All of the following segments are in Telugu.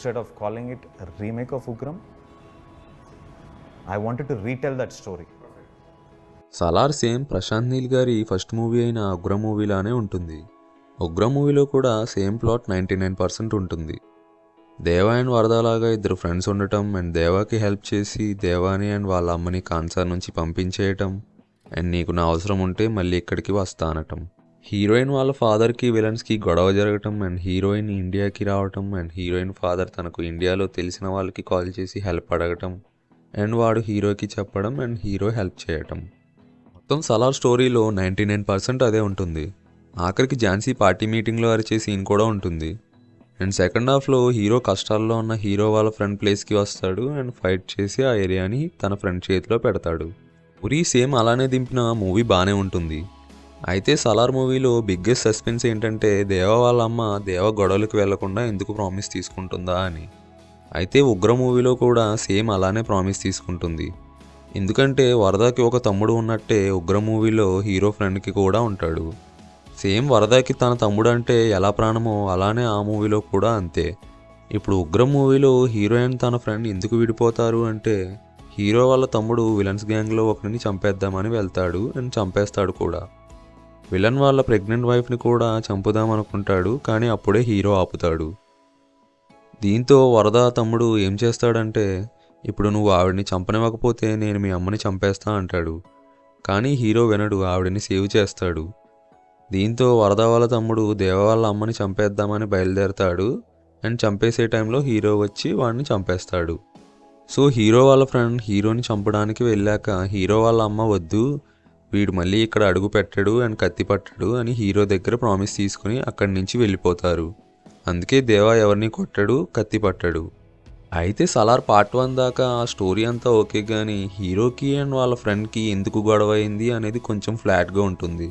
instead of calling it a remake of Ugram, I wanted to retell that story. Salaar same Prashanth Neel గారి ఫస్ట్ మూవీ అయిన ఉగ్రం మూవీలానే ఉంటుంది. ఉగ్రం మూవీలో కూడా సేమ్ ప్లాట్ 99% ఉంటుంది. దేవా అండ్ వరదలాగా ఇద్దరు ఫ్రెండ్స్ ఉండటం అండ్ దేవాకి హెల్ప్ చేసి దేవాని అండ్ వాళ్ళ అమ్మని కాన్సర్ నుంచి పంపించేయటం అండ్ నీకు నా అవసరం ఉంటే మళ్ళీ ఇక్కడికి వస్తా అనటం. హీరోయిన్ వాళ్ళ ఫాదర్కి విలన్స్కి గొడవ జరగటం అండ్ హీరోయిన్ ఇండియాకి రావటం అండ్ హీరోయిన్ ఫాదర్ తనకు ఇండియాలో తెలిసిన వాళ్ళకి కాల్ చేసి హెల్ప్ అడగటం అండ్ వాడు హీరోకి చెప్పడం అండ్ హీరో హెల్ప్ చేయటం. మొత్తం సలార్ స్టోరీలో 99% అదే ఉంటుంది. ఆఖరికి ఝాన్సీ పార్టీ మీటింగ్లో అరిచే సీన్ కూడా ఉంటుంది. అండ్ సెకండ్ హాఫ్లో హీరో కష్టాల్లో ఉన్న హీరో వాళ్ళ ఫ్రెండ్ ప్లేస్కి వస్తాడు అండ్ ఫైట్ చేసి ఆ ఏరియాని తన ఫ్రెండ్ చేతిలో పెడతాడు. ఉరి సేమ్ అలానే దింపిన మూవీ బాగానే ఉంటుంది. అయితే సలార్ మూవీలో బిగ్గెస్ట్ సస్పెన్స్ ఏంటంటే దేవ వాళ్ళ అమ్మ దేవ గొడవలకు వెళ్లకుండా ఎందుకు ప్రామిస్ తీసుకుంటుందా అని. అయితే ఉగ్ర మూవీలో కూడా సేమ్ అలానే ప్రామిస్ తీసుకుంటుంది. ఎందుకంటే వరదాకి ఒక తమ్ముడు ఉన్నట్టే ఉగ్ర మూవీలో హీరో ఫ్రెండ్కి కూడా ఉంటాడు. సేమ్ వరదాకి తన తమ్ముడు అంటే ఎలా ప్రాణమో అలానే ఆ మూవీలో కూడా అంతే. ఇప్పుడు ఉగ్ర మూవీలో హీరోయిన్ తన ఫ్రెండ్ ఎందుకు విడిపోతారు అంటే హీరో వాళ్ళ తమ్ముడు విలన్స్ గ్యాంగ్లో ఒకరిని చంపేద్దామని వెళ్తాడు అండ్ చంపేస్తాడు కూడా. విలన్ వాళ్ళ ప్రెగ్నెంట్ వైఫ్ని కూడా చంపుదామనుకుంటాడు కానీ అప్పుడే హీరో ఆపుతాడు. దీంతో వరద తమ్ముడు ఏం చేస్తాడంటే ఇప్పుడు నువ్వు ఆవిడని చంపనివ్వకపోతే నేను మీ అమ్మని చంపేస్తా అంటాడు. కానీ హీరో వినడు, ఆవిడని సేవ్ చేస్తాడు. దీంతో వరద వాళ్ళ తమ్ముడు దేవ వాళ్ళ అమ్మని చంపేద్దామని బయలుదేరతాడు అండ్ చంపేసే టైంలో హీరో వచ్చి వాడిని చంపేస్తాడు. సో హీరో వాళ్ళ ఫ్రెండ్ హీరోని చంపడానికి వెళ్ళాక హీరో వాళ్ళ అమ్మ వద్దు, వీడు మళ్ళీ ఇక్కడ అడుగు పెట్టడు అండ్ కత్తి పట్టడు అని హీరో దగ్గర ప్రామిస్ తీసుకుని అక్కడి నుంచి వెళ్ళిపోతారు. అందుకే దేవా ఎవరిని కొట్టడు, కత్తి పట్టడు. అయితే సలార్ పార్ట్ 1 దాకా ఆ స్టోరీ అంతా ఓకే కానీ హీరోకి అండ్ వాళ్ళ ఫ్రెండ్కి ఎందుకు గొడవ అయింది అనేది కొంచెం ఫ్లాట్గా ఉంటుంది.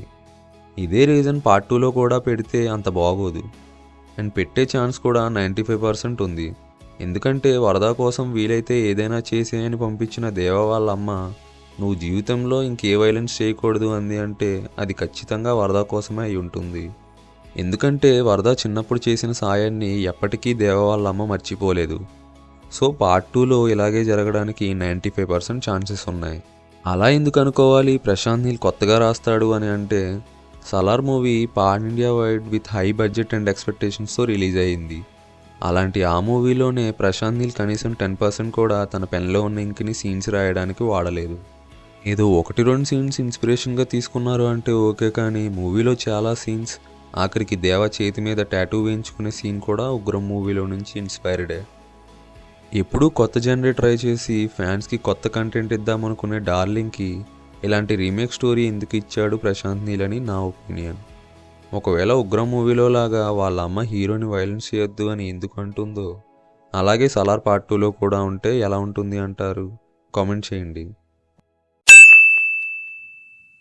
ఇదే రీజన్ పార్ట్ 2లో కూడా పెడితే అంత బాగోదు అండ్ పెట్టే ఛాన్స్ కూడా 95% ఉంది. ఎందుకంటే వరద కోసం వీలైతే ఏదైనా చేసే అని పంపించిన దేవ వాళ్ళ అమ్మ నువ్వు జీవితంలో ఇంకే వైలెన్స్ చేయకూడదు అంది అంటే అది ఖచ్చితంగా వరద కోసమే అయి ఉంటుంది. ఎందుకంటే వరద చిన్నప్పుడు చేసిన సాయాన్ని ఎప్పటికీ దేవ వాళ్ళ అమ్మ మర్చిపోలేదు. సో పార్ట్ 2లో ఇలాగే జరగడానికి 95% ఛాన్సెస్ ఉన్నాయి. అలా ఎందుకు అనుకోవాలి ప్రశాంత్ నీల్ కొత్తగా రాస్తాడు అని అంటే Salaar movie pan India wide with high budget and ఎక్స్పెక్టేషన్స్తో రిలీజ్ అయ్యింది. అలాంటి ఆ మూవీలోనే ప్రశాంత్ నీల్ కనీసం 10% కూడా తన పెన్లో ఉన్న ఇంక్ని సీన్స్ రాయడానికి వాడలేదు. ఏదో 1-2 సీన్స్ ఇన్స్పిరేషన్గా తీసుకున్నారు అంటే ఓకే కానీ మూవీలో చాలా సీన్స్ ఆఖరికి దేవ చేతి మీద టాటూ వేయించుకునే సీన్ కూడా ఉగ్రం మూవీలో నుంచి ఇన్స్పైర్డే. ఎప్పుడూ కొత్త జనరే ట్రై చేసి ఫ్యాన్స్కి కొత్త కంటెంట్ ఇద్దామనుకునే డార్లింగ్కి ఇలాంటి రీమేక్ స్టోరీ ఎందుకు ఇచ్చాడు ప్రశాంత్ నీల్ అని నా ఒపీనియన్. ఒకవేళ ఉగ్రం మూవీలో లాగా వాళ్ళ అమ్మ హీరోని వైలెన్స్ చేయొద్దు అని ఎందుకు అంటుందో అలాగే సలార్ పార్ట్ 2లో కూడా ఉంటే ఎలా ఉంటుంది అంటారు? కామెంట్ చేయండి.